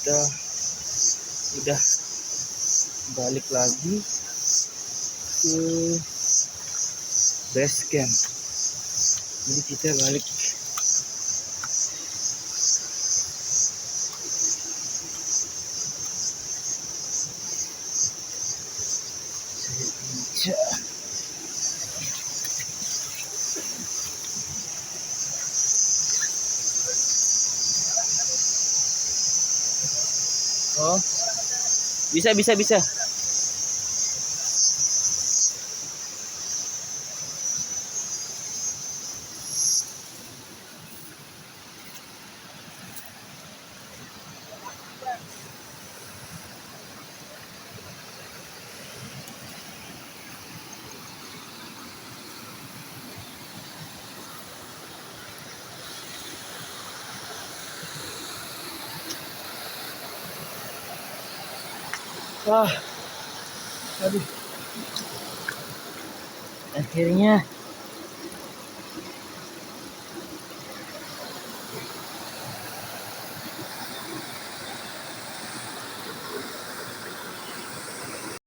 kita udah balik lagi ke base camp. Jadi kita balik oh bisa. Aduh, akhirnya